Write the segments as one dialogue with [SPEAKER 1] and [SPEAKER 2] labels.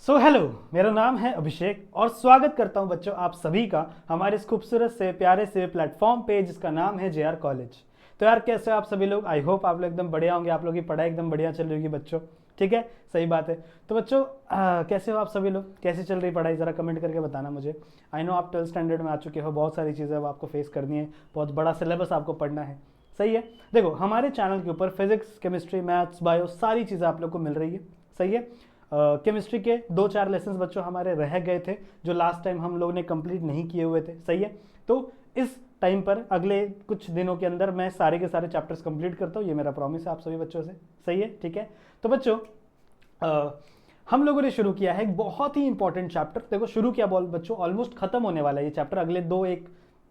[SPEAKER 1] So hello, मेरा नाम है अभिषेक और स्वागत करता हूं बच्चों आप सभी का हमारे इस खूबसूरत से प्यारे से प्लेटफॉर्म पे जिसका नाम है जेआर कॉलेज। तो यार कैसे हो आप सभी लोग? आई होप आप लोग एकदम बढ़िया होंगे, आप लोग की पढ़ाई एकदम बढ़िया चल रही होगी बच्चों। ठीक है, सही बात है। तो बच्चों कैसे हो आप सभी लोग? कैसे चल रही पढ़ाई ज़रा कमेंट करके बताना मुझे। आई नो आप 12th स्टैंडर्ड में आ चुके हो, बहुत सारी चीज़ें अब आपको फेस करनी है, बहुत बड़ा सिलेबस आपको पढ़ना है। सही है। देखो हमारे चैनल के ऊपर फिजिक्स, केमिस्ट्री, मैथ्स, बायो सारी चीज़ें आप लोग को मिल रही है। सही है। केमिस्ट्री के 2-4 लेसन बच्चों हमारे रह गए थे जो लास्ट टाइम हम लोग ने कंप्लीट नहीं किए हुए थे। सही है। तो इस टाइम पर अगले कुछ दिनों के अंदर मैं सारे के सारे चैप्टर्स कंप्लीट करता हूँ, ये मेरा प्रॉमिस है आप सभी बच्चों से। सही है, ठीक है। तो बच्चों हम लोगों ने शुरू किया है एक बहुत ही इंपॉर्टेंट चैप्टर। देखो शुरू किया बोल बच्चों, ऑलमोस्ट खत्म होने वाला है ये चैप्टर, अगले 2-1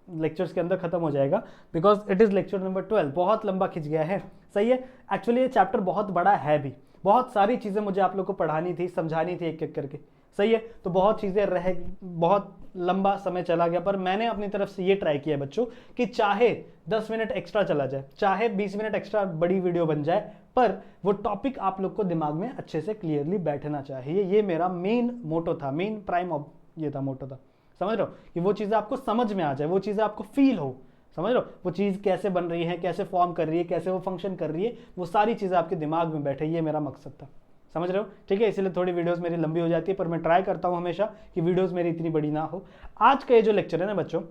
[SPEAKER 1] लेक्चर्स के अंदर खत्म हो जाएगा, because it is lecture number 12। बहुत लंबा खिंच गया है। सही है। एक्चुअली ये चैप्टर बहुत बड़ा है भी, बहुत सारी चीज़ें मुझे आप लोग को पढ़ानी थी, समझानी थी एक एक करके। सही है। तो बहुत चीज़ें रह, बहुत लंबा समय चला गया, पर मैंने अपनी तरफ से ये ट्राई किया बच्चों कि चाहे 10 मिनट एक्स्ट्रा चला जाए, चाहे 20 मिनट एक्स्ट्रा बड़ी वीडियो बन जाए, पर वो टॉपिक आप लोग को दिमाग में अच्छे से क्लियरली बैठना चाहिए। ये मेरा मेन मोटो था, मेन प्राइम ये था, मोटो था। समझ रहे हो कि वो चीज़ें आपको समझ में आ जाए, वो चीज़ें आपको फील हो। समझ रहे हो वो चीज़ कैसे बन रही है, कैसे फॉर्म कर रही है, कैसे वो फंक्शन कर रही है, वो सारी चीज़ें आपके दिमाग में बैठे, ये मेरा मकसद था। समझ रहे हो? ठीक है। इसलिए थोड़ी वीडियोस मेरी लंबी हो जाती है, पर मैं ट्राई करता हूँ हमेशा कि वीडियोस मेरी इतनी बड़ी ना हो। आज का ये जो लेक्चर है ना बच्चों,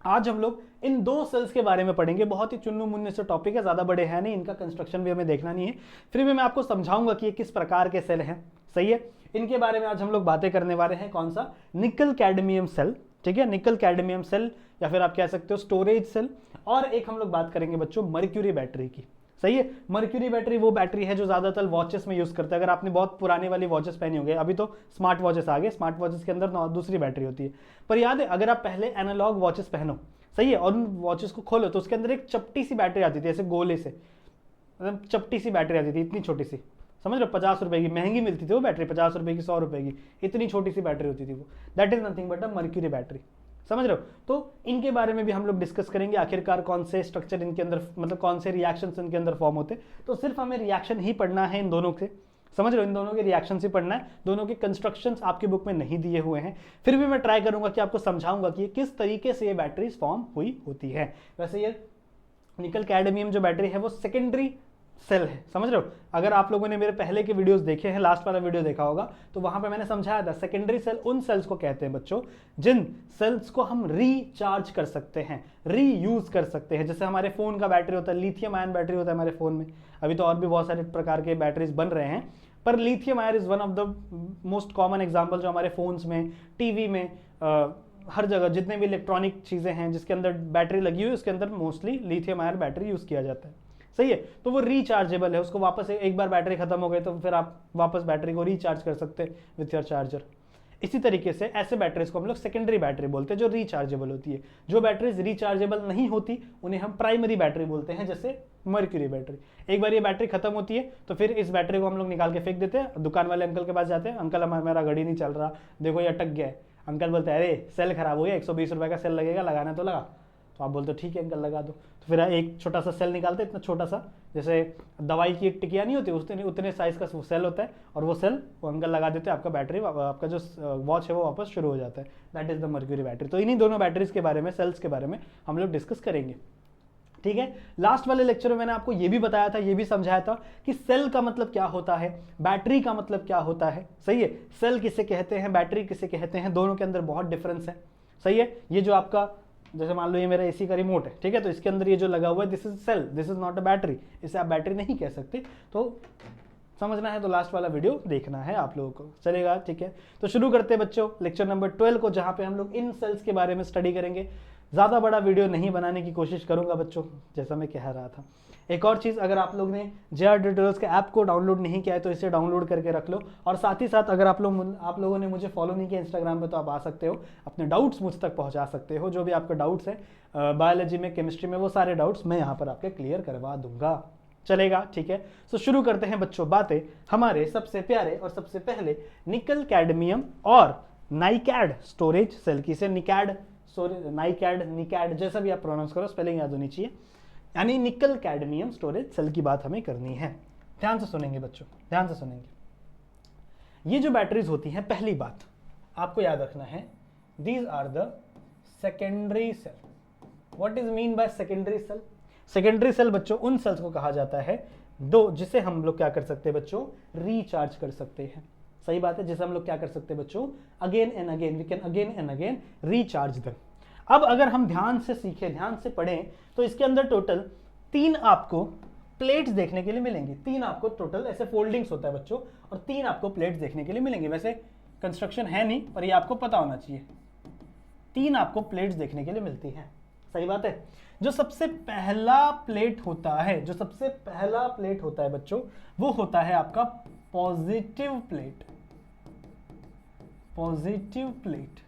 [SPEAKER 1] आज हम लोग इन 2 सेल्स के बारे में पढ़ेंगे। बहुत ही चुन्नू मुन्ने से टॉपिक है, ज़्यादा बड़े हैं नहीं, इनका कंस्ट्रक्शन भी हमें देखना नहीं है, फिर भी मैं आपको समझाऊंगा कि ये किस प्रकार के सेल हैं। सही है। इनके बारे में आज हम लोग बातें करने वाले हैं। कौन सा? निकल कैडमियम सेल। ठीक है, निकल कैडमियम सेल, या फिर आप कह सकते हो स्टोरेज सेल। और एक हम लोग बात करेंगे बच्चों मर्क्यूरी बैटरी की। सही है। मर्क्यूरी बैटरी वो बैटरी है जो ज्यादातर वॉचेस में यूज करते हैं। अगर आपने बहुत पुरानी वाली वॉचेस पहनी होगी, अभी तो स्मार्ट वॉचेस आ गए, स्मार्ट वॉचेस के अंदर दूसरी बैटरी होती है, पर याद है अगर आप पहले एनालॉग वॉचेस पहनो, सही है, और उन वॉचेस को खोलो तो उसके अंदर एक चपटी सी बैटरी आती थी, ऐसे गोले से, मतलब चपटी सी बैटरी आती थी, इतनी छोटी सी। समझ रहे हो? 50 रुपए की महंगी मिलती थी वो बैटरी, 50 रुपए की, 100 रुपए की, इतनी छोटी सी बैटरी होती थी वो। That is nothing but a mercury battery. समझ रहे हो? तो इनके बारे में भी हम लोग डिस्कस करेंगे, आखिरकार कौन से स्ट्रक्चर इनके अंदर, मतलब कौन से रिएक्शंस इनके अंदर फॉर्म होते। तो सिर्फ हमें रिएक्शन ही पढ़ना है इन दोनों से। समझ रहे हो? इन दोनों के रिएक्शन ही पढ़ना है, दोनों के कंस्ट्रक्शंस आपकी बुक में नहीं दिए हुए हैं। फिर भी मैं ट्राई करूंगा कि आपको समझाऊंगा कि किस तरीके से ये बैटरीज फॉर्म हुई होती है। वैसे ये निकल कैडमियम जो बैटरी है वो सेकेंडरी सेल है। समझ रहे हो? अगर आप लोगों ने मेरे पहले के वीडियोस देखे हैं, लास्ट वाला वीडियो देखा होगा, तो वहां पे मैंने समझाया था सेकेंडरी सेल उन सेल्स को कहते हैं बच्चों जिन सेल्स को हम रिचार्ज कर सकते हैं, रीयूज कर सकते हैं। जैसे हमारे फोन का बैटरी होता है, लिथियम आयन बैटरी होता है हमारे फोन में। अभी तो और भी बहुत सारे प्रकार के बैटरीज बन रहे हैं, पर lithium ion is one of the most common example जो हमारे फोन्स में, टीवी में, हर जगह जितने भी इलेक्ट्रॉनिक चीजें हैं जिसके अंदर बैटरी लगी हुई है, उसके अंदर mostly lithium ion battery use किया जाता है। सही है। तो वो रिचार्जेबल है, उसको वापस एक बार बैटरी खत्म हो गई तो फिर आप वापस बैटरी को रिचार्ज कर सकते हैं विथ योर चार्जर। इसी तरीके से ऐसे बैटरीज को हम लोग सेकेंडरी बैटरी बोलते हैं जो रिचार्जेबल होती है। जो बैटरीज रिचार्जेबल नहीं होती उन्हें हम प्राइमरी बैटरी बोलते हैं, जैसे मर्क्यूरी बैटरी। एक बार ये बैटरी खत्म होती है तो फिर इस बैटरी को हम लोग निकाल के फेंक देते हैं, दुकान वाले अंकल के पास जाते हैं, अंकल हमारा घड़ी नहीं चल रहा, देखो ये अटक गया है। अंकल बोलते हैं अरे सेल खराब हो गया, 120 रुपए का सेल लगेगा, लगाना तो लगा। तो आप बोलते हो ठीक है अंकल लगा दो। तो फिर एक छोटा सा सेल निकालते हैं, इतना छोटा सा, जैसे दवाई की एक टिकिया नहीं होती, उतने साइज का सेल होता है, और वो सेल वो अंकल लगा देते हैं, आपका बैटरी, आपका जो वॉच है वो वापस शुरू हो जाता है। That is the mercury battery. तो इन्हीं दोनों बैटरीज के बारे में, सेल्स के बारे में हम लोग डिस्कस करेंगे। ठीक है। लास्ट वाले लेक्चर में मैंने आपको ये भी बताया था, ये भी समझाया था कि सेल का मतलब क्या होता है, बैटरी का मतलब क्या होता है। सही है। सेल किसे कहते हैं, बैटरी किसे कहते हैं, दोनों के अंदर बहुत डिफरेंस है। सही है। ये जो आपका, जैसे मान लो ये मेरा एसी का रिमोट है, ठीक है, तो इसके अंदर ये जो लगा हुआ है this is cell, this is not a battery, इसे आप बैटरी नहीं कह सकते। तो समझना है तो लास्ट वाला वीडियो देखना है आप लोगों को, चलेगा? ठीक है। तो शुरू करते हैं बच्चों लेक्चर नंबर 12 को, जहां पे हम लोग इन सेल्स के बारे में स्टडी करेंगे। ज़्यादा बड़ा वीडियो नहीं बनाने की कोशिश करूंगा बच्चों, जैसा मैं कह रहा था। एक और चीज़, अगर आप लोग ने जेआर ट्यूटोरियल्स के ऐप को डाउनलोड नहीं किया है तो इसे डाउनलोड करके रख लो। और साथ ही साथ अगर आप लोगों ने मुझे फॉलो नहीं किया इंस्टाग्राम पे, तो आप आ सकते हो, अपने डाउट्स मुझ तक पहुंचा सकते हो, जो भी आपके डाउट्स है बायोलॉजी में, केमिस्ट्री में, वो सारे डाउट्स मैं यहाँ पर आपके क्लियर करवा दूंगा। चलेगा? ठीक है। तो शुरू करते हैं बच्चों बातें हमारे सबसे प्यारे और सबसे पहले निकल कैडमियम और नाइकैड स्टोरेज सेल की। से निकैड, नाइकैड, निकैड, जैसा भी आप प्रोनाउंस करो, स्पेलिंग याद होनी चाहिए। यानी निकल कैडमियम स्टोरेज सेल की बात हमें करनी है। ध्यान से सुनेंगे बच्चों, ध्यान से सुनेंगे। ये जो बैटरीज होती हैं, पहली बात आपको याद रखना है, these are the secondary cell. What is mean by secondary cell? Secondary cell बच्चों उन सेल्स को कहा जाता है दो जिसे हम लोग क्या कर सकते हैं बच्चों, रिचार्ज कर सकते हैं। सही बात है, जिसे हम लोग क्या कर सकते हैं बच्चों, again and again, we can again and again recharge them. अब अगर हम ध्यान से सीखें, ध्यान से पढ़ें, तो इसके अंदर टोटल 3 आपको प्लेट्स देखने के लिए मिलेंगी। 3 आपको टोटल ऐसे फोल्डिंग्स होता है बच्चों, और 3 आपको प्लेट्स देखने के लिए मिलेंगी। वैसे कंस्ट्रक्शन है नहीं, पर ये आपको पता होना चाहिए। 3 आपको प्लेट्स देखने के लिए मिलती हैं। सही बात है। जो सबसे पहला प्लेट होता है, जो सबसे पहला प्लेट होता है बच्चों, वो होता है आपका पॉजिटिव प्लेट। पॉजिटिव प्लेट,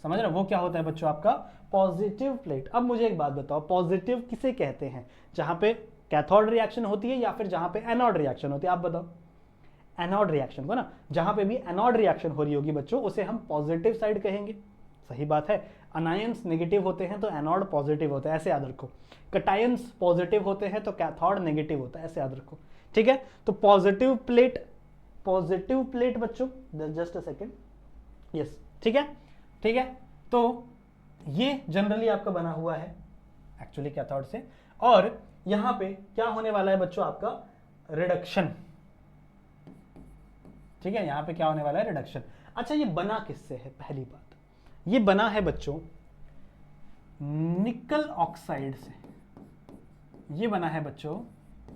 [SPEAKER 1] समझ रहे हो? वो क्या होता है बच्चों, आपका पॉजिटिव प्लेट। अब मुझे एक बात बताओ, पॉजिटिव किसे कहते हैं? जहां पे कैथोड रिएक्शन होती है या फिर जहां पे एनोड रिएक्शन होती है? आप बताओ। एनोड रिएक्शन को ना, जहां पे भी एनोड रिएक्शन हो रही होगी बच्चों, उसे हम पॉजिटिव साइड कहेंगे। सही बात है। अनायंस नेगेटिव होते हैं तो एनोड पॉजिटिव होता है, ऐसे याद रखो। कटायंस पॉजिटिव होते हैं तो कैथोड नेगेटिव होता है, ऐसे याद रखो। ठीक है, तो पॉजिटिव प्लेट, पॉजिटिव प्लेट बच्चों, जस्ट अ सेकेंड, यस, ठीक है, ठीक है। तो ये जनरली आपका बना हुआ है एक्चुअली कैथोड से, और यहां पे क्या होने वाला है बच्चों, आपका रिडक्शन। ठीक है, यहां पे क्या होने वाला है, रिडक्शन। अच्छा, ये बना किससे है? पहली बात, ये बना है बच्चों निकल ऑक्साइड से। ये बना है बच्चों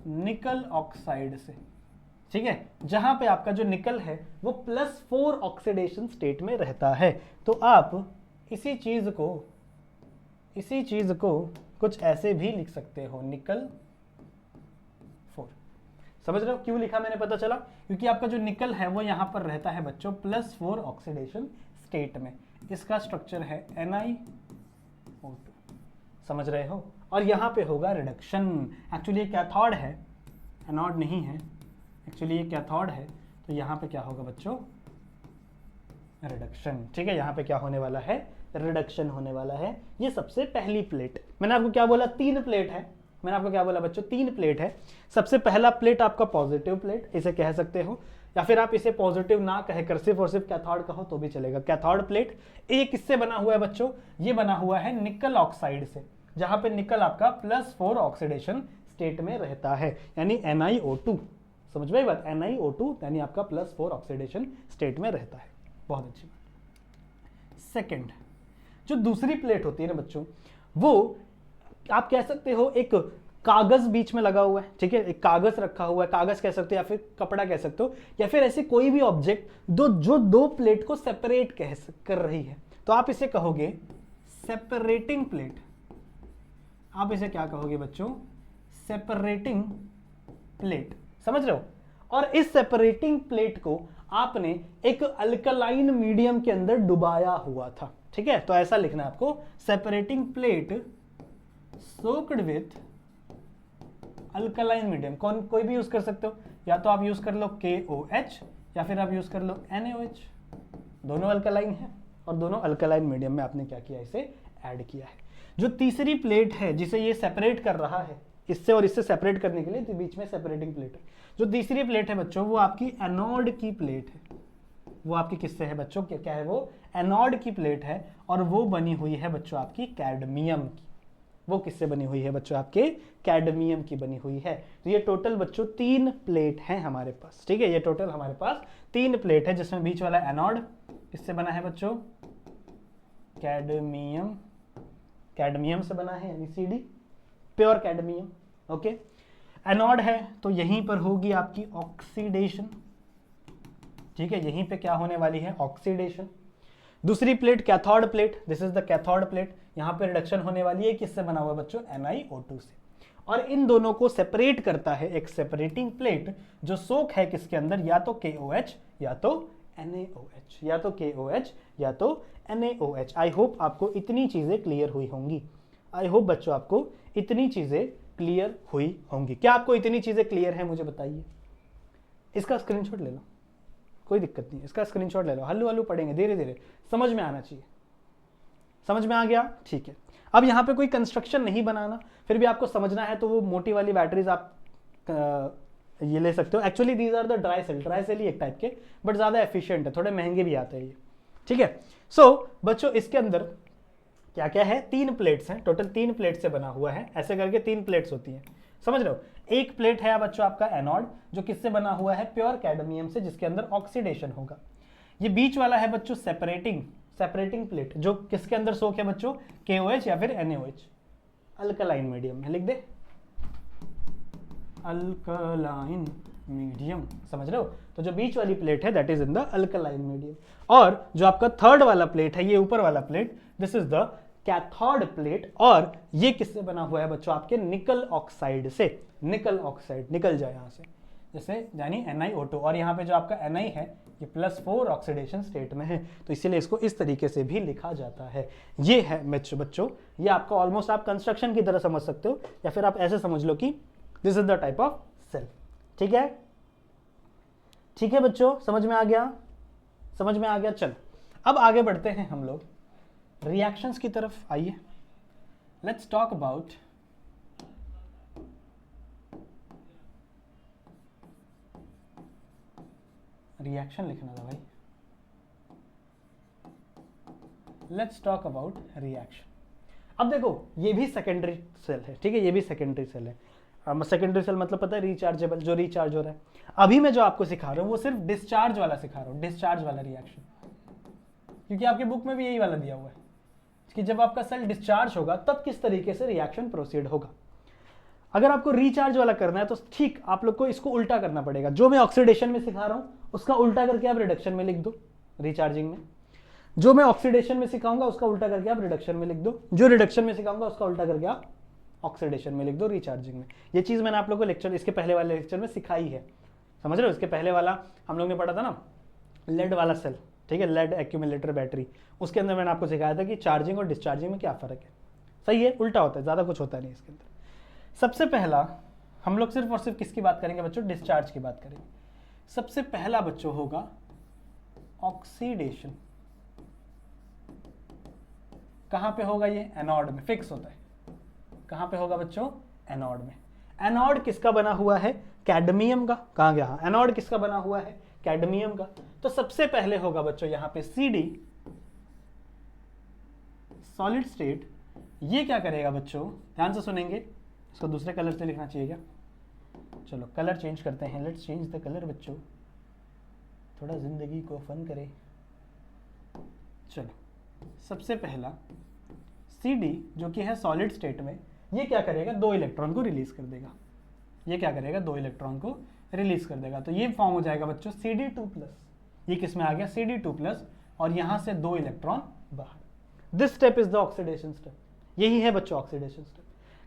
[SPEAKER 1] निकल ऑक्साइड से। ठीक है, जहां पे आपका जो निकल है वो +4 ऑक्सीडेशन स्टेट में रहता है। तो आप इसी चीज को कुछ ऐसे भी लिख सकते हो, निकल 4। समझ रहे हो क्यों लिखा मैंने? पता चला, क्योंकि आपका जो निकल है वो यहां पर रहता है बच्चों +4 ऑक्सीडेशन स्टेट में। इसका स्ट्रक्चर है NiO2, समझ रहे हो? और यहां पे होगा रिडक्शन। एक्चुअली ये कैथोड है, एनोड नहीं है। एक्चुअली ये कैथोड है, तो यहां पे क्या होगा बच्चों, रिडक्शन। ठीक है, यहां पे क्या होने वाला है, रिडक्शन होने वाला है। ये सबसे पहली प्लेट। मैंने आपको क्या बोला, 3 प्लेट है। मैंने आपको क्या बोला बच्चों, 3 प्लेट है। सबसे पहला प्लेट आपका पॉजिटिव प्लेट, इसे कह सकते हो, या फिर आप इसे पॉजिटिव ना कहकर सिर्फ और सिर्फ कैथोड कहो तो भी चलेगा, कैथोड प्लेट। ये किससे बना हुआ है बच्चों, ये बना हुआ है निकल ऑक्साइड से, जहां पे निकल आपका +4 ऑक्सीडेशन स्टेट में रहता है, यानी NiO2। समझ में बात, NiO2 यानी आपका +4 ऑक्सीडेशन स्टेट में रहता है। बहुत अच्छी बात। सेकंड, जो दूसरी प्लेट होती है ना बच्चों, वो आप कह सकते हो एक कागज बीच में लगा हुआ है। ठीक है, एक कागज रखा हुआ है, कागज कह सकते हो या फिर कपड़ा कह सकते हो, या फिर ऐसे कोई भी ऑब्जेक्ट जो 2 प्लेट को सेपरेट कर रही है, तो आप इसे कहोगे सेपरेटिंग प्लेट। आप इसे क्या कहोगे बच्चों, सेपरेटिंग प्लेट। समझ रहे हो? और इस सेपरेटिंग प्लेट को आपने एक अल्कलाइन मीडियम के अंदर डुबाया हुआ था। ठीक है, तो ऐसा लिखना है आपको, separating plate soaked with alkaline medium. कोई भी यूज कर सकते हो, या तो आप यूज कर लो KOH या फिर आप यूज कर लो NaOH। दोनों अल्कलाइन है और दोनों अल्कलाइन मीडियम में आपने क्या किया, इसे ऐड किया है। जो तीसरी प्लेट है जिसे ये सेपरेट कर रहा है, इससे और इससे सेपरेट करने के लिए तो बीच में सेपरेटिंग प्लेट है। जो तीसरी प्लेट है बच्चों, वो आपकी एनोड की प्लेट है। वो आपकी किससे है बच्चों, क्या है वो, एनोड की प्लेट है, और वो बनी हुई है बच्चों आपकी कैडमियम की। वो किससे बनी हुई है बच्चों, आपके कैडमियम की बनी हुई है। तो ये टोटल बच्चों 3 प्लेट हैं हमारे पास। ठीक है, ये टोटल हमारे पास 3 प्लेट है, जिसमें बीच वाला एनोड इससे बना है बच्चों, कैडमियम, कैडमियम से बना है, यानी CD, pure cadmium. Okay, anode है तो यहीं पर होगी आपकी ऑक्सीडेशन। ठीक है, यहीं पे क्या होने वाली है, ऑक्सीडेशन। दूसरी plate cathode plate, this is the cathode plate. यहां पे रिडक्शन होने वाली है, किससे बना हुआ बच्चों, NiO2 से। और इन दोनों को सेपरेट करता है एक सेपरेटिंग प्लेट, जो सोक है किसके अंदर, या तो KOH या तो NaOH, या तो KOH या तो NaOH। आई होप आपको इतनी चीजें क्लियर हुई होंगी। आई होप बच्चों आपको इतनी चीजें क्लियर हुई होंगी। क्या आपको इतनी चीजें क्लियर है, मुझे बताइए। इसका स्क्रीनशॉट ले लो, कोई दिक्कत नहीं, इसका स्क्रीनशॉट ले लो। हल्लू हल्लू पढ़ेंगे, धीरे धीरे समझ में आना चाहिए। समझ में आ गया? ठीक है। अब यहाँ पे कोई कंस्ट्रक्शन नहीं बनाना, फिर भी आपको समझना है तो वो मोटी वाली बैटरीज आप ये ले सकते हो। Actually these are the dry cell ही एक टाइप के, बट ज़्यादा एफिशिएंट है, थोड़े महंगे भी आते हैं ये, ठीक है। सो बच्चों इसके अंदर क्या क्या है, 3 प्लेट्स हैं, टोटल 3 प्लेट से बना हुआ है, ऐसे करके 3 प्लेट्स होती हैं, समझ रहे हो। एक प्लेट है बच्चों आपका एनोड, जो किससे बना हुआ है, प्योर कैडमियम से, जिसके अंदर ऑक्सीडेशन होगा। ये बीच वाला है बच्चों सेपरेटिंग प्लेट, जो किसके अंदर सोक है बच्चों, KOH या फिर NaOH, अल्कलाइन मीडियम में लिख दे, अल्कलाइन मीडियम, समझ रहे हो। तो जो बीच वाली प्लेट है that is in the alkaline medium, और जो आपका थर्ड वाला प्लेट है, ये ऊपर वाला plate, this is the cathode plate, और ये किससे बना हुआ है बच्चों, आपके निकल ऑक्साइड से। निकल ऑक्साइड निकल जाए यहां से, जैसे यानी NiO2, और यहाँ पे जो आपका Ni है ये +4 ऑक्सीडेशन स्टेट में है, तो इसीलिए इसको इस तरीके से भी लिखा जाता है। ये है बच्चों, ये आपका ऑलमोस्ट आप कंस्ट्रक्शन की तरह समझ सकते हो, या फिर आप ऐसे समझ लो कि this is the type of cell, ठीक है। ठीक है बच्चों, समझ में आ गया, समझ में आ गया। चलो अब आगे बढ़ते हैं हम लोग रिएक्शंस की तरफ, आइए लेट्स टॉक अबाउट रिएक्शन, लिखना था भाई, लेट्स टॉक अबाउट रिएक्शन। अब देखो ये भी सेकेंडरी सेल है, ठीक है, ये भी सेकेंडरी सेल है। सेकेंडरी सेल मतलब पता है, रिचार्जेबल, जो रिचार्ज हो रहा है। अभी मैं जो आपको सिखा रहा हूँ वो सिर्फ डिस्चार्ज वाला सिखा रहा हूँ, डिस्चार्ज वाला रिएक्शन, क्योंकि आपके बुक में भी यही वाला दिया हुआ है कि जब आपका सेल डिस्चार्ज होगा तब किस तरीके से रिएक्शन प्रोसीड होगा। अगर आपको रिचार्ज वाला करना है तो ठीक आप लोग को इसको उल्टा करना पड़ेगा, जो मैं ऑक्सीडेशन में सिखा रहा हूँ उसका उल्टा करके आप रिडक्शन में लिख दो रिचार्जिंग में, जो मैं ऑक्सीडेशन में सिखाऊंगा उसका उल्टा करके आप रिडक्शन में लिख दो, जो रिडक्शन में सिखाऊंगा उसका उल्टा करके आप ऑक्सीडेशन में लिख दो रिचार्जिंग में। ये चीज मैंने आप लोगों को लेक्चर, इसके पहले वाले लेक्चर में सिखाई है, समझ रहे हो। इसके पहले वाला हम लोग ने पढ़ा था ना, लेड वाला सेल, ठीक है, लेड एक्यूमुलेटर बैटरी, उसके अंदर मैंने आपको सिखाया था कि चार्जिंग और डिस्चार्जिंग में क्या फर्क है। सही है, उल्टा होता है, ज्यादा कुछ होता नहीं इसके अंदर। सबसे पहला हम लोग सिर्फ और सिर्फ किसकी बात करेंगे बच्चों, डिस्चार्ज की बात करेंगे। सबसे पहला बच्चों होगा ऑक्सीडेशन। कहां पे होगा ये, एनोड में फिक्स होता है। कहां पे होगा बच्चों, एनोड में। एनोड किसका बना हुआ है, कैडमियम का। कहां गया, एनोड किसका बना हुआ है, कैडमियम का। तो सबसे पहले होगा बच्चों यहां पे CD, सॉलिड स्टेट। ये क्या करेगा बच्चों, ध्यान से सुनेंगे, इसको दूसरे कलर से लिखना चाहिए क्या, चलो कलर चेंज करते हैं, लेट्स चेंज द कलर बच्चों, थोड़ा जिंदगी को फन करे। चलो सबसे पहला CD जो कि है सॉलिड स्टेट में, ये क्या करेगा, 2 इलेक्ट्रॉन को रिलीज कर देगा। ये क्या करेगा, 2 इलेक्ट्रॉन को रिलीज कर देगा। तो ये फॉर्म हो जाएगा बच्चों CD2+। ये किस में आ गया, CD2+, और यहां से 2 इलेक्ट्रॉन बाहर। This step is the oxidation step, यही है बच्चों ऑक्सीडेशन स्टेप।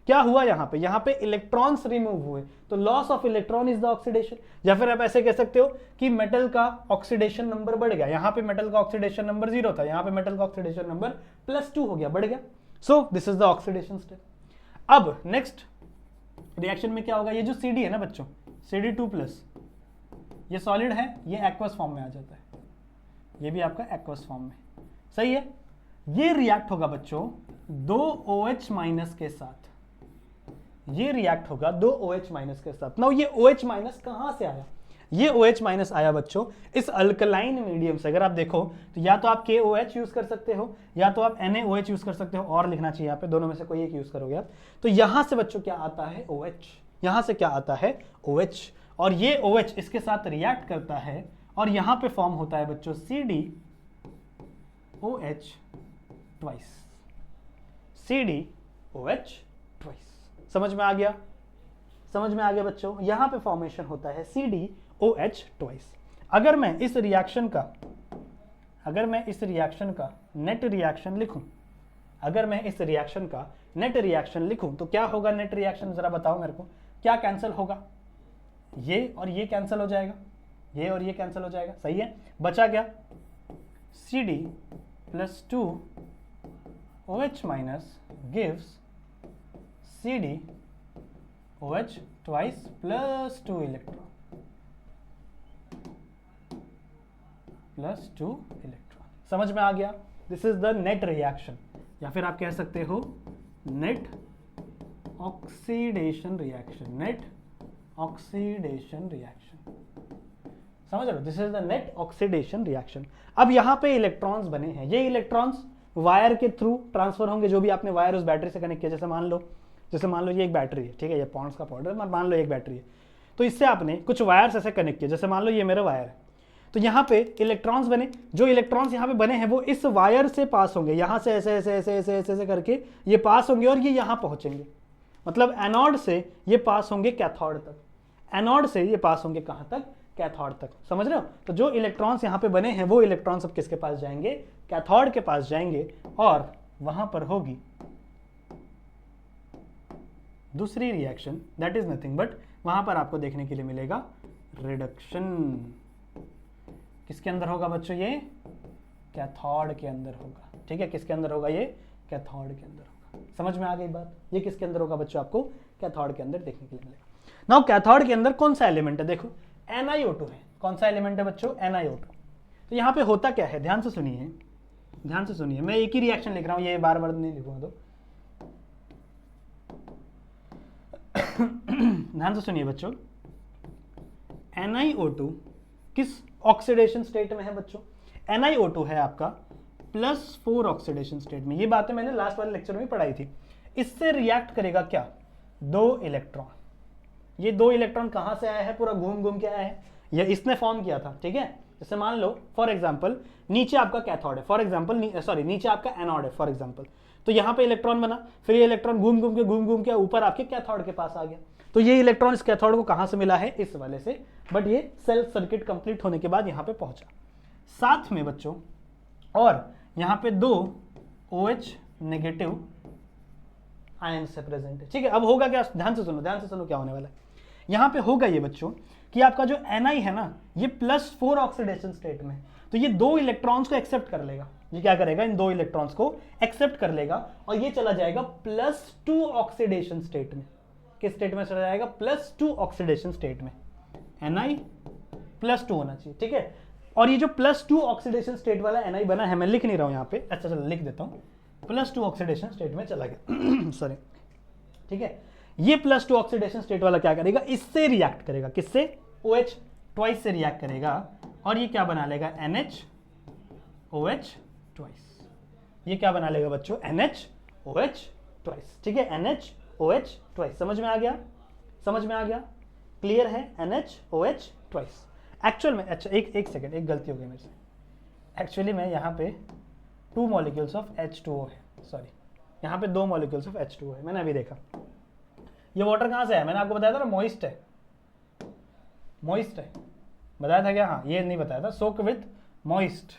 [SPEAKER 1] क्या हुआ यहाँ पे इलेक्ट्रॉन्स रिमूव हुए, तो loss of electron is the oxidation. या फिर आप ऐसे कह सकते हो कि मेटल का ऑक्सीडेशन नंबर बढ़ गया। यहाँ पे मेटल का ऑक्सीडेशन नंबर 0 था, यहाँ पे मेटल का ऑक्सीडेशन नंबर +2 हो गया, बढ़ गया। So this is the oxidation step. अब नेक्स्ट रिएक्शन में क्या होगा, ये जो CD है ना बच्चों, CD2+, ये सॉलिड है, ये एक्वस फॉर्म में आ जाता है, ये भी आपका एक्वस फॉर्म में, सही है। ये रिएक्ट होगा बच्चों 2 OH- के साथ, ये रिएक्ट होगा 2 OH- के साथ। नाउ ये OH- कहां से आया, ये OH- आया बच्चों इस अल्कलाइन मीडियम से। अगर आप देखो तो या तो आप KOH यूज कर सकते हो, या तो आप NaOH यूज कर सकते हो, और लिखना चाहिए यहाँ पे, दोनों में से कोई एक यूज करोगे आप। तो यहां से बच्चों क्या आता है, OH, यहां से क्या आता है, OH, और ये OH इसके साथ रिएक्ट करता है, और यहां पे फॉर्म होता है बच्चों CdOH ट्वाइस, CdOH ट्वाइस। समझ में आ गया, समझ में आ गया बच्चों। यहां पे फॉर्मेशन होता है CdOH ट्वाइस। अगर मैं इस रिएक्शन का नेट रिएक्शन लिखूं, अगर मैं इस रिएक्शन का नेट रिएक्शन लिखूं तो क्या होगा नेट रिएक्शन, जरा बताओ मेरे को, क्या कैंसिल होगा, ये और ये कैंसिल हो जाएगा, ये और ये कैंसिल हो जाएगा, सही है। बचा क्या, CD+2 OH- gives CdOH twice +2 electron, समझ में आ गया। This is the net reaction, या फिर आप कह सकते हो net oxidation reaction, net oxidation reaction, समझ रहे हो, this is the net oxidation reaction. अब यहाँ पे इलेक्ट्रॉन्स बने हैं, ये इलेक्ट्रॉन्स वायर के थ्रू ट्रांसफर होंगे, जो भी आपने वायर उस बैटरी से कनेक्ट किया, जैसे मान लो ये एक बैटरी है, ठीक है, ये पॉन्ड्स का पाउडर, मान लो एक बैटरी है, तो इससे आपने कुछ वायर्स ऐसे कनेक्ट किए, जैसे मान लो ये मेरा वायर है, तो यहाँ पे इलेक्ट्रॉन्स बने, जो इलेक्ट्रॉन्स यहाँ पे बने हैं वो इस वायर से पास होंगे, यहाँ से ऐसे ऐसे ऐसे ऐसे ऐसे ऐसे करके ये पास होंगे और ये यहाँ पहुंचेंगे, मतलब एनोड से ये पास होंगे कैथोड तक, एनोड से ये पास होंगे कहाँ तक, कैथोड तक, समझ रहे हो। तो जो इलेक्ट्रॉन्स यहाँ पे बने हैं वो इलेक्ट्रॉन्स अब किसके पास जाएंगे, कैथोड के पास जाएंगे, और वहां पर होगी दूसरी reaction, that is nothing but वहां पर आपको देखने के लिए मिलेगा रिडक्शन। किसके अंदर होगा बच्चों, ये कैथोड के अंदर होगा, ठीक है, किसके अंदर होगा, ये कैथोड के अंदर होगा। समझ में आ गई बात, ये किसके अंदर होगा बच्चों, आपको कैथोड के अंदर देखने के लिए मिलेगा। नाउ कैथोड के अंदर कौन सा एलिमेंट है, देखो NiO2 है, कौन सा एलिमेंट है बच्चों, NiO2। तो यहाँ पे होता क्या है, ध्यान से सुनिए, ध्यान से सुनिए, मैं एक ही रिएक्शन लिख रहा हूं, ये बार बार नहीं लिखूंगा, तो ध्यान से सुनिए बच्चों, NiO2 किस ऑक्सीडेशन स्टेट में है बच्चों, NiO2 है आपका +4 ऑक्सीडेशन स्टेट में। ये बातें मैंने लास्ट वाले लेक्चर में पढ़ाई थी। इससे रिएक्ट करेगा क्या, 2 इलेक्ट्रॉन। ये 2 इलेक्ट्रॉन कहां से आया है, पूरा घूम घूम के आया है, ये इसने फॉर्म किया था, ठीक है। जैसे मान लो फॉर एग्जांपल नीचे आपका कैथोड है, फॉर एग्जांपल नीचे आपका एनोड है फॉर एग्जांपल, तो यहाँ पे इलेक्ट्रॉन बना, फिर ये इलेक्ट्रॉन घूम घूम के ऊपर आपके कैथोड के पास आ गया, तो ये इलेक्ट्रॉन इस कैथोड को कहां से मिला है, इस वाले से, बट ये सेल्फ सर्किट कंप्लीट होने के बाद यहाँ पे पहुंचा। साथ में बच्चों और यहाँ पे 2 OH नेगेटिव आयन से प्रेजेंट है, ठीक है। अब होगा क्या, ध्यान से सुनो क्या होने वाला है। यहाँ पे होगा ये बच्चों कि आपका जो Ni है ना, ये +4 ऑक्सीडेशन स्टेट में, तो ये 2 इलेक्ट्रॉन्स को एक्सेप्ट कर लेगा, ये क्या करेगा, इन 2 इलेक्ट्रॉन्स को एक्सेप्ट कर लेगा और ये चला जाएगा +2 ऑक्सीडेशन स्टेट में। किस स्टेट में चला जाएगा, +2 ऑक्सीडेशन स्टेट में। Ni +2 होना चाहिए, ठीक है। और ये जो +2 ऑक्सीडेशन स्टेट वाला Ni बना है, मैं लिख नहीं रहा हूं यहाँ पे, अच्छा चलो लिख देता हूँ, +2 ऑक्सीडेशन स्टेट में चला गया सॉरी, ठीक है। ये +2 ऑक्सीडेशन स्टेट वाला क्या करेगा, इससे रिएक्ट करेगा, किससे, OH ट्वाइस से रिएक्ट करेगा, और ये क्या बना लेगा, NH-OH ट्वाइस। ये क्या बना लेगा बच्चों, NH-OH ट्वाइस, ठीक है, NH-OH ट्वाइस। समझ में आ गया, क्लियर है, NH-OH ट्वाइस। एक्चुअल में, अच्छा एक सेकेंड, एक गलती हो गई मेरे से, एक्चुअली में यहाँ पे 2 मॉलिक्यूल्स ऑफ H2O है, सॉरी, यहाँ पे 2 मॉलिक्यूल्स ऑफ H2O है, मैंने अभी देखा। ये वाटर कहाँ से है, मैंने आपको बताया था ना, मॉइस्ट है, बताया था क्या, हाँ ये नहीं बताया था, सोक विथ मॉइस्ट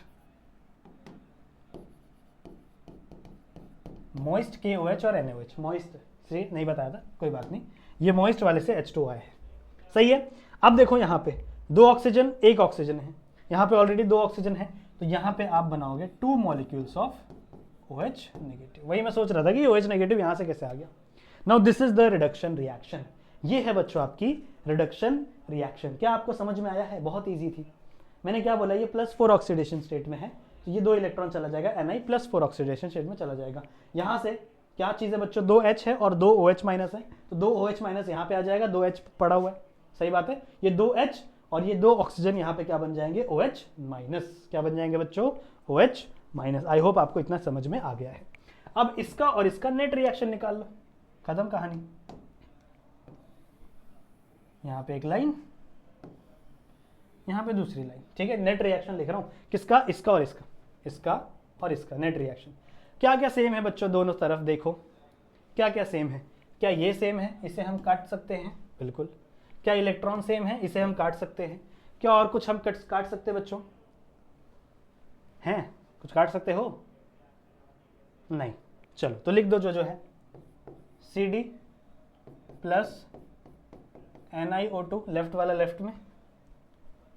[SPEAKER 1] KOH और NaOH, मॉइस्ट से नहीं बताया था, कोई बात नहीं, ये मॉइस्ट वाले से H2O आया है, सही है। अब देखो यहाँ पे 2 ऑक्सीजन 1 ऑक्सीजन है, यहाँ पे ऑलरेडी 2 ऑक्सीजन है, तो यहाँ पे आप बनाओगे 2 मॉलिक्यूल्स ऑफ OH नेगेटिव। वही मैं सोच रहा था कि OH नेगेटिव यहाँ से कैसे आ गया। Now this is the reduction reaction, ये है बच्चों आपकी रिडक्शन रिएक्शन। क्या आपको समझ में आया है, बहुत ईजी थी। मैंने क्या बोला, ये +4 ऑक्सीडेशन स्टेट में है, तो ये 2 इलेक्ट्रॉन चला जाएगा, Ni +4 ऑक्सीडेशन स्टेट में चला जाएगा। यहाँ से क्या चीज़ है बच्चों, 2 H है और 2 OH माइनस है, तो 2 OH माइनस यहाँ पे आ जाएगा, 2 H पड़ा हुआ है, सही बात है। ये 2 H और ये 2 ऑक्सीजन यहाँ पे क्या बन जाएंगे, OH माइनस। क्या बन जाएंगे बच्चों, OH माइनस। आई होप आपको इतना समझ में आ गया है। अब इसका और इसका नेट रिएक्शन निकाल लो, खत्म कहानी। यहाँ पे एक लाइन, यहाँ पे दूसरी लाइन, ठीक है। नेट रिएक्शन लिख रहा हूँ, किसका, इसका और इसका, इसका और इसका नेट रिएक्शन। क्या क्या सेम है बच्चों, दोनों तरफ देखो क्या क्या सेम है। क्या ये सेम है, इसे हम काट सकते हैं, बिल्कुल। क्या इलेक्ट्रॉन सेम है, इसे हम काट सकते हैं। क्या और कुछ हम काट सकते हैं बच्चों, हैं कुछ काट सकते हो, नहीं। चलो तो लिख दो जो है, CD प्लस NiO2 लेफ्ट वाला लेफ्ट में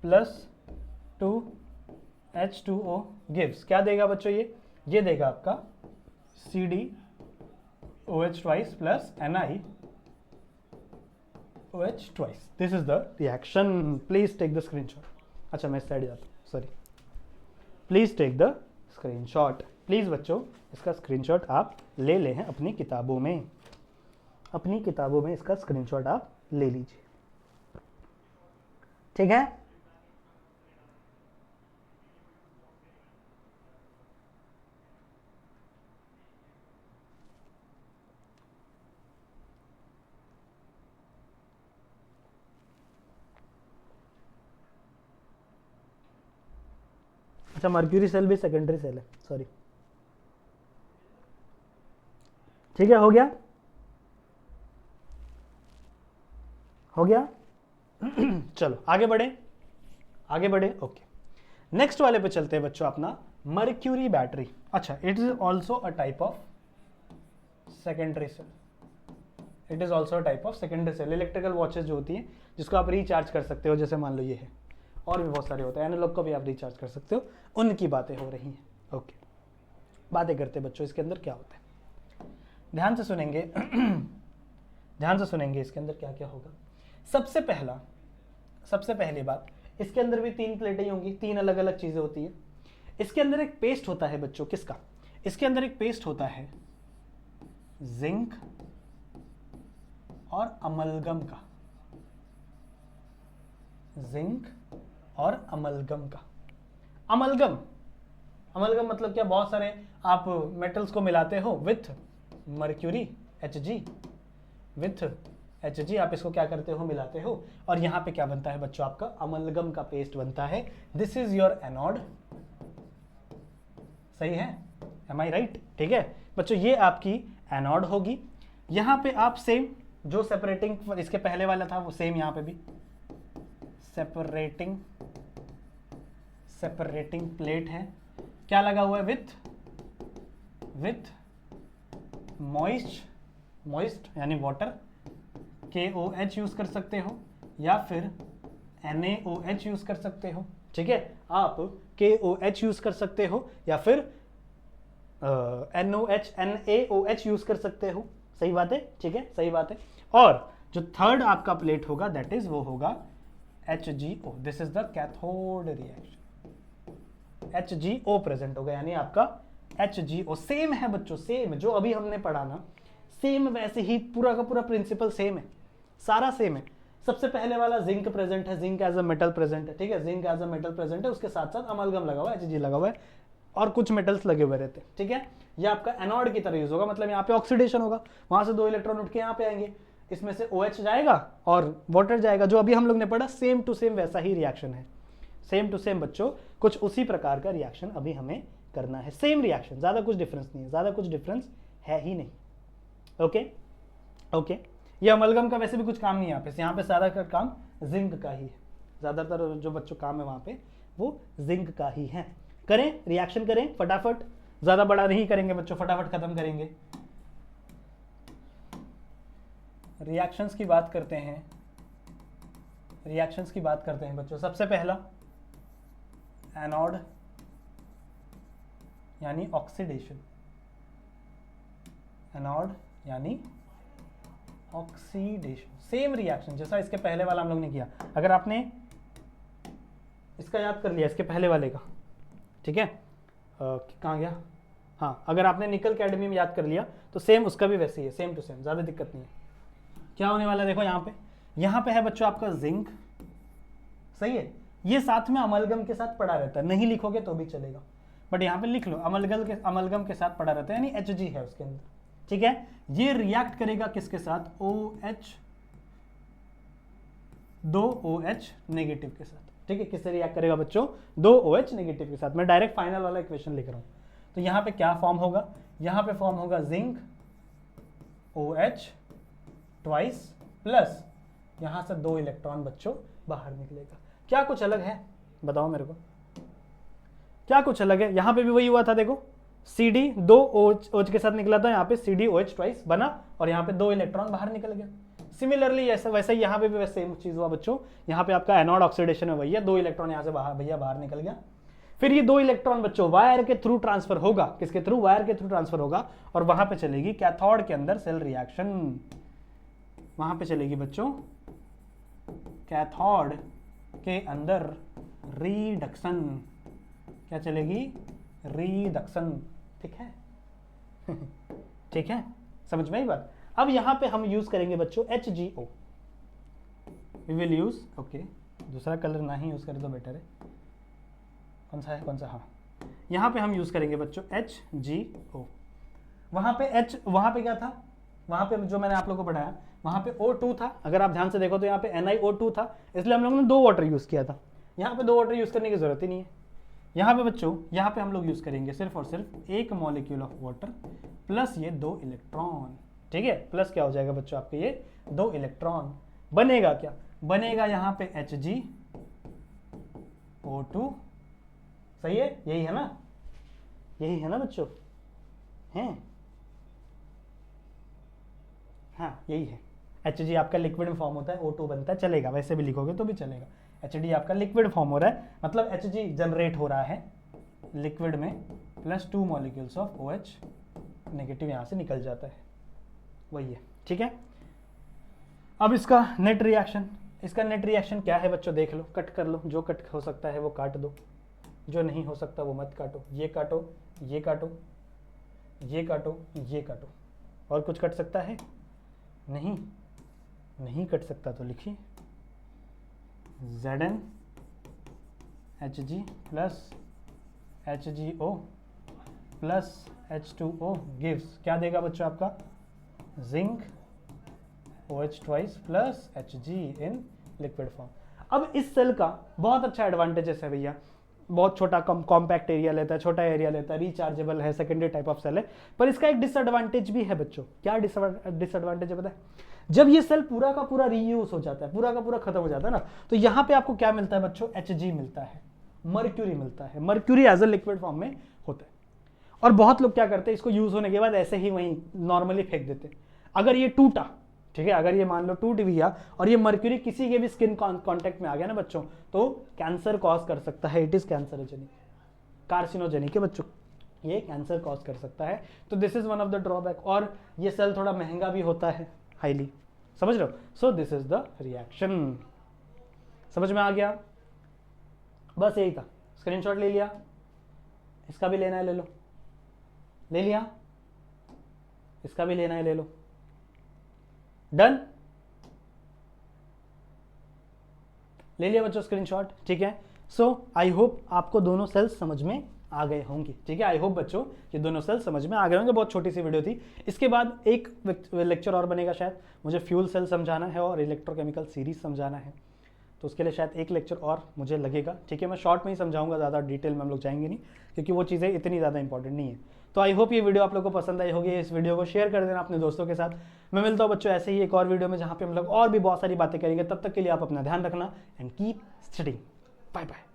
[SPEAKER 1] +2 H2O गिव्स, क्या देगा बच्चों, ये देगा आपका CdOH twice plus NiOH twice. This is the reaction. Please take the screenshot. अच्छा मैं इस साइड जाता हूँ, sorry. Please take the screenshot, please बच्चों इसका स्क्रीनशॉट आप ले लें अपनी किताबों में, इसका स्क्रीनशॉट आप ले लीजिए। ठीक है। अच्छा, मर्क्यूरी सेल भी सेकेंडरी सेल है, सॉरी। ठीक है, हो गया, हो गया। चलो आगे बढ़े, आगे बढ़े। ओके, नेक्स्ट वाले पे चलते हैं बच्चों, अपना मर्क्यूरी बैटरी। अच्छा, it is also a type of secondary cell, it is also a type of secondary cell. Electrical watches जो होती है जिसको आप रिचार्ज कर सकते हो, जैसे मान लो ये है, और भी बहुत सारे होते हैं, एनालॉग को भी आप रिचार्ज कर सकते हो, उनकी बातें हो रही हैं। ओके, बातें करते हैं बच्चों, इसके अंदर क्या होता है, ध्यान से सुनेंगे। ध्यान से सुनेंगे, इसके अंदर क्या क्या होगा। सबसे पहली बात, इसके अंदर भी 3 प्लेटें ही होंगी, 3 अलग अलग चीजें होती है। इसके अंदर एक पेस्ट होता है बच्चों, किसका, इसके अंदर एक पेस्ट होता है जिंक और अमलगम का, जिंक और अमलगम का। अमलगम, अमलगम मतलब क्या, बहुत सारे आप मेटल्स को मिलाते हो with mercury Hg, with Hg आप इसको क्या करते हो, मिलाते हो, और यहां पे क्या बनता है बच्चों, आपका अमलगम का पेस्ट बनता है। दिस इज योर एनोड, सही है, एम आई राइट। ठीक है बच्चों, ये आपकी एनोड होगी। यहां पे आप सेम जो सेपरेटिंग इसके पहले वाला था वो सेम यहां पे भी सेपरेटिंग प्लेट है। क्या लगा हुआ है, विथ मॉइस्ट यानी वाटर, KOH यूज कर सकते हो या फिर NaOH यूज कर सकते हो। ठीक है, आप KOH यूज कर सकते हो या फिर NaOH यूज कर सकते हो। सही बात है, ठीक है, सही बात है। और जो थर्ड आपका प्लेट होगा दैट इज वो होगा HgO, this is the cathode reaction. HgO present होगा, यानी आपका HgO सेम है बच्चों, सेम जो अभी हमने पढ़ा ना, सेम वैसे ही पूरा का पूरा प्रिंसिपल सेम है, सारा सेम है। सबसे पहले वाला जिंक प्रेजेंट है, zinc as a metal present है। ठीक है, zinc as a metal present है, उसके साथ साथ अमलगम लगा हुआ है, Hg लगा हुआ है, और कुछ मेटल्स लगे हुए रहते हैं। ठीक है, ये आपका एनोड की तरह यूज होगा, मतलब यहाँ पे ऑक्सीडेशन होगा, वहां से 2 इलेक्ट्रॉन उठ के यहाँ पे आएंगे, इसमें से OH जाएगा और वाटर जाएगा, जो अभी हम लोग ने पढ़ा सेम टू सेम वैसा ही रिएक्शन है, सेम टू सेम बच्चों, कुछ उसी प्रकार का रिएक्शन अभी हमें करना है, सेम रिएक्शन, ज्यादा कुछ डिफरेंस नहीं है, ज्यादा कुछ डिफरेंस है ही नहीं। ओके ओके, ये अमलगम का वैसे भी कुछ काम नहीं है यहाँ पे सारा का काम जिंक का ही है, ज्यादातर जो बच्चों काम है वहां पे वो जिंक का ही है। करें रिएक्शन, करें फटाफट, ज्यादा बड़ा नहीं करेंगे बच्चों, फटाफट खत्म करेंगे। रिएक्शंस की बात करते हैं, रिएक्शंस की बात करते हैं बच्चों। सबसे पहला एनोड यानी ऑक्सीडेशन, एनोड यानी ऑक्सीडेशन, सेम रिएक्शन जैसा इसके पहले वाला हम लोग ने किया। अगर आपने इसका याद कर लिया, इसके पहले वाले का, ठीक है, कहाँ गया, हाँ, अगर आपने निकल कैडमियम याद कर लिया तो सेम उसका भी वैसे ही है, सेम टू सेम, ज़्यादा दिक्कत नहीं है। क्या होने वाला है देखो, यहाँ पे है बच्चों आपका जिंक, सही है, ये साथ में अमलगम के साथ पड़ा रहता है, नहीं लिखोगे तो भी चलेगा, बट यहाँ पे लिख लो, अमलगम के साथ पड़ा रहता है, यानी Hg है उसके अंदर। ठीक है, ये रिएक्ट करेगा किसके साथ, OH, 2 OH नेगेटिव के साथ। ठीक है, किससे रिएक्ट करेगा बच्चों, 2 OH नेगेटिव के साथ। मैं डायरेक्ट फाइनल वाला इक्वेशन लिख रहा हूं, तो यहाँ पे क्या फॉर्म होगा, यहाँ पे फॉर्म होगा जिंक OH ट्वाइस प्लस यहाँ से 2 इलेक्ट्रॉन बच्चों बाहर निकलेगा। क्या कुछ अलग है बताओ मेरे को, क्या कुछ अलग है, यहाँ पे भी वही हुआ था, देखो CD 2 OH के साथ निकला था, यहाँ पे CdOH ट्वाइस बना और यहाँ पे 2 इलेक्ट्रॉन बाहर निकल गया। सिमिलरली ऐसा वैसे ही यहाँ पे भी वैसे सेम चीज हुआ बच्चों, यहाँ पे आपका एनोड ऑक्सीडेशन है, वही है, 2 इलेक्ट्रॉन यहाँ से बाहर निकल गया। फिर ये 2 इलेक्ट्रॉन बच्चों वायर के थ्रू ट्रांसफर होगा, किसके थ्रू, वायर के थ्रू ट्रांसफर होगा, और वहां पे चलेगी कैथोड के अंदर सेल रिएक्शन, वहां पे चलेगी बच्चों कैथोड के अंदर रिडक्शन, क्या चलेगी, रिडक्शन। ठीक है ठीक है, समझ में आई बात। अब यहां पे हम यूज करेंगे बच्चों HgO, we will use, okay, दूसरा कलर ना ही यूज़ करें तो बेटर है। कौन सा है, कौन सा, हाँ यहाँ पे हम यूज़ करेंगे बच्चों HgO। वहाँ पे क्या था, वहाँ पे जो मैंने आप लोगों को पढ़ाया वहाँ पे O2 था। अगर आप ध्यान से देखो तो यहाँ पे NiO2 था, इसलिए हम लोगों ने 2 वाटर यूज़ किया था। यहाँ पे 2 वाटर यूज़ करने की ज़रूरत ही नहीं है। यहाँ पे बच्चों, यहाँ पे हम लोग यूज़ करेंगे सिर्फ और सिर्फ 1 मॉलिक्यूल ऑफ वाटर प्लस ये 2 इलेक्ट्रॉन। ठीक है, प्लस क्या हो जाएगा बच्चों आपके ये 2 इलेक्ट्रॉन। बनेगा क्या, बनेगा यहाँ पे HgO2। सही है, यही है ना, यही है ना बच्चों, हैं, हाँ यही है। Hg आपका लिक्विड फॉर्म होता है, O2 बनता है, चलेगा वैसे भी लिखोगे तो भी चलेगा। Hd आपका लिक्विड फॉर्म हो रहा है, मतलब Hg जनरेट हो रहा है लिक्विड में, plus 2 molecules of OH, negative यहाँ से निकल जाता है, वही है। ठीक है, अब इसका नेट रिएक्शन क्या है बच्चों, देख लो, कट कर लो, जो कट हो सकता है वो काट दो, जो नहीं हो सकता वो मत काटो। ये काटो, ये काटो, ये काटो, ये काटो। और कुछ कट सकता है, नहीं कट सकता तो लिखिए ZnHg plus HgO plus H2O gives, क्या देगा बच्चों आपका, zinc OH twice plus Hg in liquid form. अब इस सेल का बहुत अच्छा एडवांटेजेस है भैया, बहुत छोटा कॉम्पैक्ट एरिया लेता है, छोटा एरिया लेता है, रिचार्जेबल है, सेकेंडरी टाइप ऑफ सेल है। पर इसका एक डिसएडवांटेज भी है बच्चों। क्या डिसएडवांटेज है पता है, जब ये सेल पूरा का पूरा रीयूज हो जाता है, पूरा का पूरा खत्म हो जाता है ना, तो यहाँ पे आपको क्या मिलता है बच्चों, Hg मिलता है, मर्क्यूरी मिलता है। Mercury as a liquid form में होता है। और बहुत लोग क्या करते हैं, इसको यूज होने के बाद ऐसे ही वहीं नॉर्मली फेंक देते। अगर ये टूटा, ठीक है, अगर ये मान लो टूट भी गया और ये मर्क्यूरी किसी के भी स्किन कांटेक्ट में आ गया ना बच्चों, तो कैंसर कॉज कर सकता है। इट इज कैंसरोजेनिक, कार्सिनोजेनिक है बच्चों, ये कैंसर कॉज कर सकता है। तो this is one of the drawback. और ये सेल थोड़ा महंगा भी होता है, हाईली, समझ रहे हो। So this is the reaction, समझ में आ गया, बस यही था। स्क्रीनशॉट ले लिया, इसका भी लेना है ले लो, ले लिया, इसका भी लेना है ले लो, डन, ले लिया बच्चों स्क्रीनशॉट। ठीक है, सो आई होप आपको दोनों सेल्स समझ में आ गए होंगे। ठीक है, आई होप बच्चों ये दोनों सेल्स समझ में आ गए होंगे। बहुत छोटी सी वीडियो थी। इसके बाद एक लेक्चर और बनेगा, शायद मुझे फ्यूल सेल समझाना है और इलेक्ट्रोकेमिकल सीरीज समझाना है, तो उसके लिए शायद एक लेक्चर और मुझे लगेगा। ठीक है, मैं शॉर्ट में ही समझाऊंगा, ज़्यादा डिटेल में हम लोग जाएंगे नहीं, क्योंकि वो चीज़ें इतनी ज़्यादा इंपॉर्टेंट नहीं है। तो आई होप ये वीडियो आप लोग को पसंद आई होगी। इस वीडियो को शेयर कर देना अपने दोस्तों के साथ। मैं मिलता हूँ बच्चों ऐसे ही एक और वीडियो में, जहाँ पे हम लोग और भी बहुत सारी बातें करेंगे। तब तक के लिए आप अपना ध्यान रखना and keep studying. Bye bye.